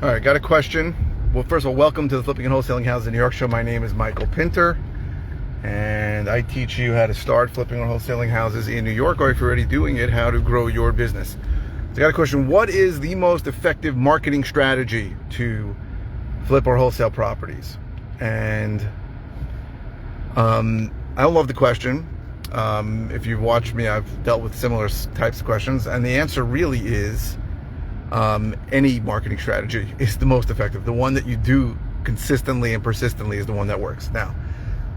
All right, got a question. Well, first of all, welcome to the Flipping and Wholesaling Houses in New York show. My name is Michael Pinter, and I teach you how to start flipping or wholesaling houses in New York, or if you're already doing it, how to grow your business. So I got a question. What is the most effective marketing strategy to flip or wholesale properties? And I love the question. If you've watched me, I've dealt with similar types of questions, and the answer really is any marketing strategy is the most effective. The one that you do consistently and persistently is the one that works. Now,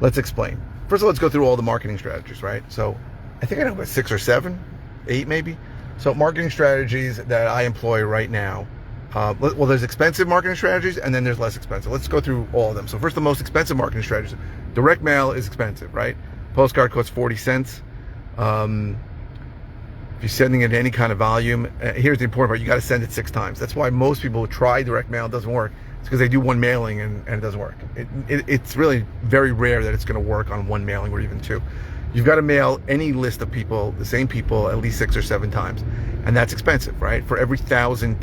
let's explain. First of all, let's go through all the marketing strategies, right? So I think I know about 6 or 7, 8 maybe. So marketing strategies that I employ right now. Well, there's expensive marketing strategies and then there's less expensive. Let's go through all of them. So first, the most expensive marketing strategies. Direct mail is expensive, right? Postcard costs 40 cents. If you're sending it any kind of volume, here's the important part, you got to send it 6 times. That's why most people try direct mail, it doesn't work. It's because they do one mailing and it doesn't work. It's really very rare that it's going to work on one mailing or even 2. You've got to mail any list of people, the same people, at least 6 or 7 times, and that's expensive, right? For every 1,000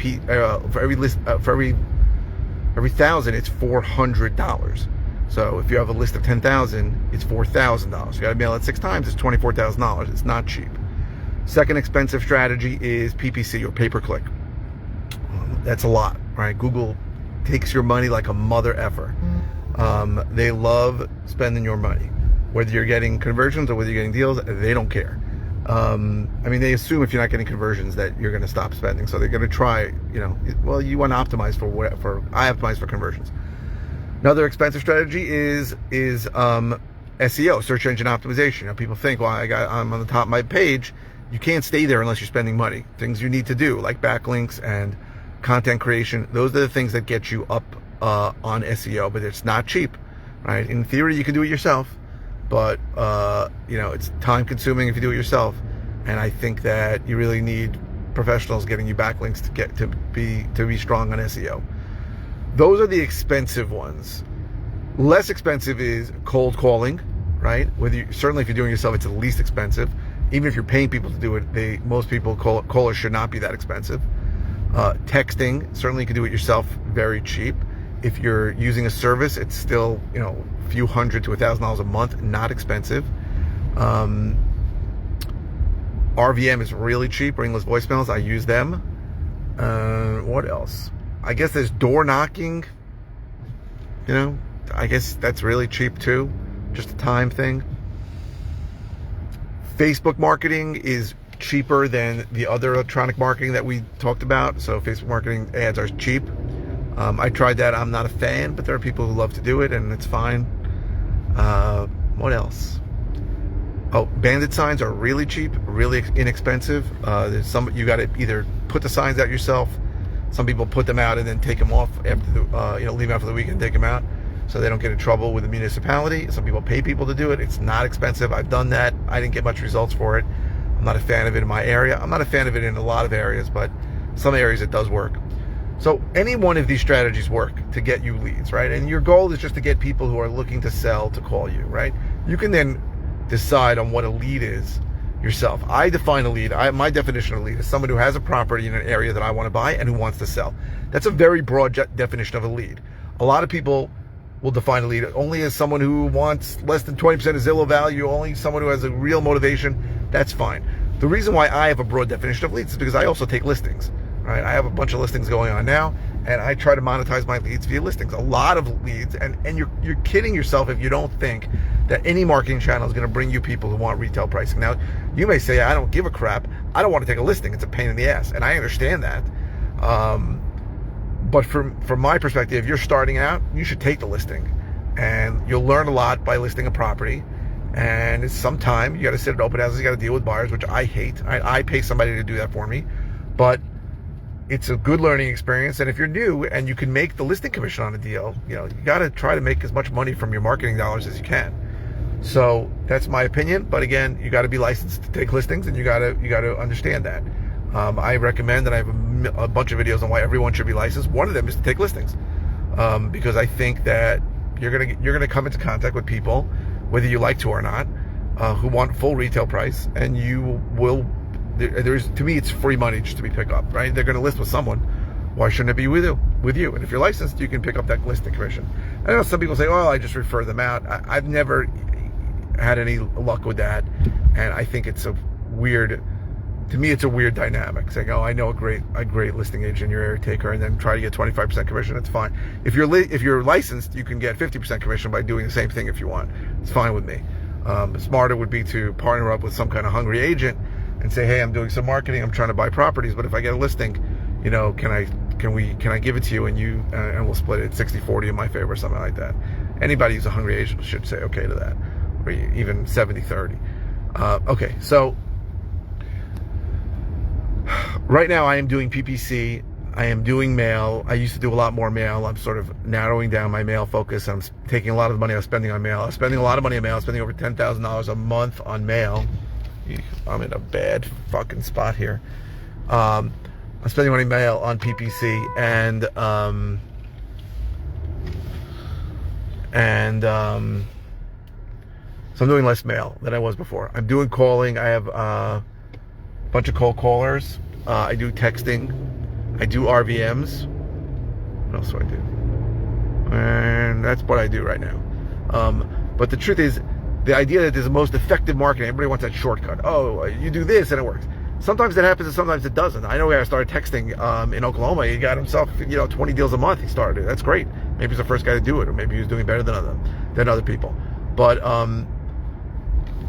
for every 1,000, it's $400. So if you have a list of 10,000, it's $4,000. You got to mail it 6 times, it's $24,000. It's not cheap. Second expensive strategy is PPC, or pay-per-click. That's a lot, right? Google takes your money like a mother effer. They love spending your money. Whether you're getting conversions or whether you're getting deals, they don't care. I mean, they assume if you're not getting conversions that you're going to stop spending. So they're going to try, well, you want to optimize I optimize for conversions. Another expensive strategy is SEO, search engine optimization. People think, well, I'm on the top of my page. You can't stay there unless you're spending money. Things you need to do, like backlinks and content creation, those are the things that get you up on SEO, but it's not cheap, right? In theory, you can do it yourself, but it's time consuming if you do it yourself. And I think that you really need professionals getting you backlinks to be strong on SEO. Those are the expensive ones. Less expensive is cold calling, right? Certainly if you're doing it yourself, it's the least expensive. Even if you're paying people to do it, most people callers should not be that expensive. Texting, certainly you can do it yourself, very cheap. If you're using a service, it's still a few $100 to $1,000 a month, not expensive. RVM is really cheap, ringless voicemails. I use them. What else? I guess there's door knocking. I guess that's really cheap too, just a time thing. Facebook marketing is cheaper than the other electronic marketing that we talked about. So Facebook marketing ads are cheap. I tried that. I'm not a fan, but there are people who love to do it, and it's fine. What else? Oh, bandit signs are really cheap, really inexpensive. There's you got to either put the signs out yourself. Some people put them out and then take them off after leave them out for the week and take them out, so they don't get in trouble with the municipality. Some people pay people to do it. It's not expensive. I've done that. I didn't get much results for it. I'm not a fan of it in my area. I'm not a fan of it in a lot of areas, but some areas it does work. So any one of these strategies work to get you leads, right? And your goal is just to get people who are looking to sell to call you, right? You can then decide on what a lead is yourself. I define a lead. My definition of a lead is someone who has a property in an area that I want to buy and who wants to sell. That's a very broad definition of a lead. A lot of people will define a lead only as someone who wants less than 20% of Zillow value, only someone who has a real motivation. That's fine. The reason why I have a broad definition of leads is because I also take listings, right? I have a bunch of listings going on now, and I try to monetize my leads via listings. A lot of leads, and you're kidding yourself if you don't think that any marketing channel is going to bring you people who want retail pricing. Now, you may say, I don't give a crap. I don't want to take a listing. It's a pain in the ass, and I understand that. But from my perspective, if you're starting out, you should take the listing, and you'll learn a lot by listing a property. And it's some time. You got to sit at open houses. You got to deal with buyers, which I hate. I pay somebody to do that for me, but it's a good learning experience. And if you're new and you can make the listing commission on a deal, you got to try to make as much money from your marketing dollars as you can. So that's my opinion. But again, you got to be licensed to take listings, and you got to understand that. I recommend, and I have a bunch of videos on why everyone should be licensed. One of them is to take listings, because I think that you're gonna come into contact with people, whether you like to or not, who want full retail price, and you will. To me, it's free money just to be picked up, right? They're going to list with someone. Why shouldn't it be with you? with you. And if you're licensed, you can pick up that listing commission. I know some people say, oh, I just refer them out. I've never had any luck with that. And I think it's a weird dynamic. Saying, oh, I know a great listing agent in your area, take her, and then try to get 25% commission. It's fine. If you're licensed, you can get 50% commission by doing the same thing if you want. It's fine with me. Smarter would be to partner up with some kind of hungry agent and say, hey, I'm doing some marketing, I'm trying to buy properties, but if I get a listing, can I give it to you, and we'll split it 60-40 in my favor or something like that. Anybody who's a hungry agent should say okay to that, or even 70-30. Okay, so right now I am doing PPC, I am doing mail. I used to do a lot more mail. I'm sort of narrowing down my mail focus. I'm taking a lot of the money I was spending on mail. I was spending a lot of money on mail. I was spending over $10,000 a month on mail. I'm in a bad fucking spot here. I'm spending money on mail on PPC, and so I'm doing less mail than I was before. I'm doing calling. I have a bunch of cold callers. I do texting. I do RVMs. What else do I do? And that's what I do right now. But the truth is, the idea that there's the most effective marketing, everybody wants that shortcut. Oh, you do this and it works. Sometimes that happens and sometimes it doesn't. I know a guy started texting in Oklahoma. He got himself 20 deals a month. He started. That's great. Maybe he's the first guy to do it, or maybe he was doing better than other people. But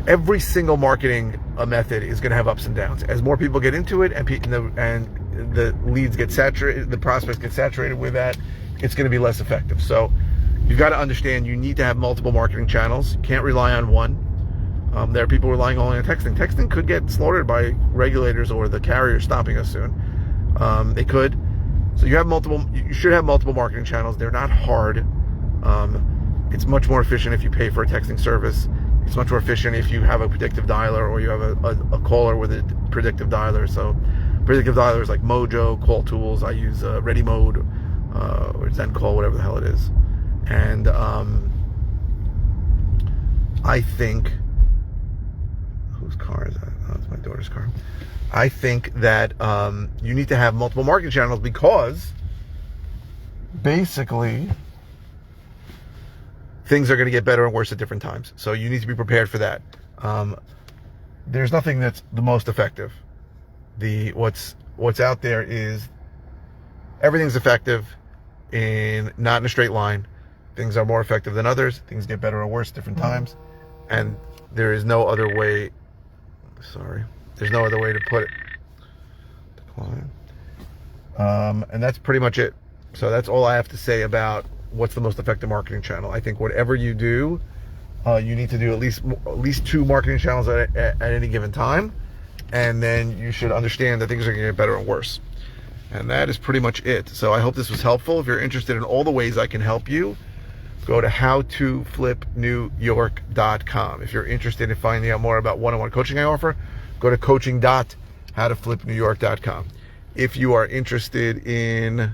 every single marketing method is going to have ups and downs. As more people get into it, and the leads get saturated, the prospects get saturated with that, it's going to be less effective. So you've got to understand you need to have multiple marketing channels. You can't rely on one. There are people relying only on texting. Texting could get slaughtered by regulators or the carrier stopping us soon. They could. So you should have multiple marketing channels. They're not hard. It's much more efficient if you pay for a texting service. It's much more efficient if you have a predictive dialer, or you have a caller with a predictive dialer. So predictive dialers like Mojo, Call Tools. I use Ready Mode or Zen Call, whatever the hell it is. And I think, whose car is that? Oh, it's my daughter's car. I think that you need to have multiple marketing channels, because basically things are going to get better and worse at different times. So you need to be prepared for that. There's nothing that's the most effective. What's out there is everything's effective not in a straight line. Things are more effective than others. Things get better or worse at different times. And there is no other way. There's no other way to put it. Decline. And that's pretty much it. So that's all I have to say about what's the most effective marketing channel. I think whatever you do, you need to do at least 2 marketing channels at any given time. And then you should understand that things are going to get better and worse. And that is pretty much it. So I hope this was helpful. If you're interested in all the ways I can help you, go to howtoflipnewyork.com. If you're interested in finding out more about one-on-one coaching I offer, go to coaching.howtoflipnewyork.com. If you are interested in,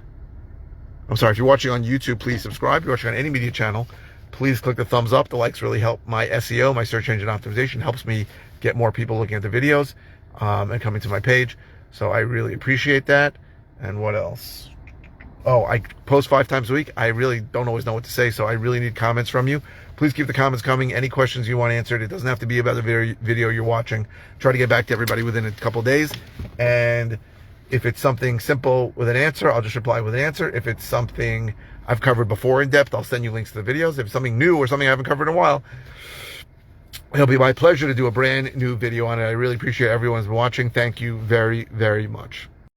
if you're watching on YouTube, please subscribe. If you're watching on any media channel, please click the thumbs up. The likes really help my SEO, my search engine optimization, helps me get more people looking at the videos and coming to my page. So I really appreciate that. And what else? Oh, I post 5 times a week. I really don't always know what to say, so I really need comments from you. Please keep the comments coming. Any questions you want answered. It doesn't have to be about the video you're watching. Try to get back to everybody within a couple days. And if it's something simple with an answer, I'll just reply with an answer. If it's something I've covered before in depth, I'll send you links to the videos. If it's something new or something I haven't covered in a while, it'll be my pleasure to do a brand new video on it. I really appreciate everyone's watching. Thank you very, very much.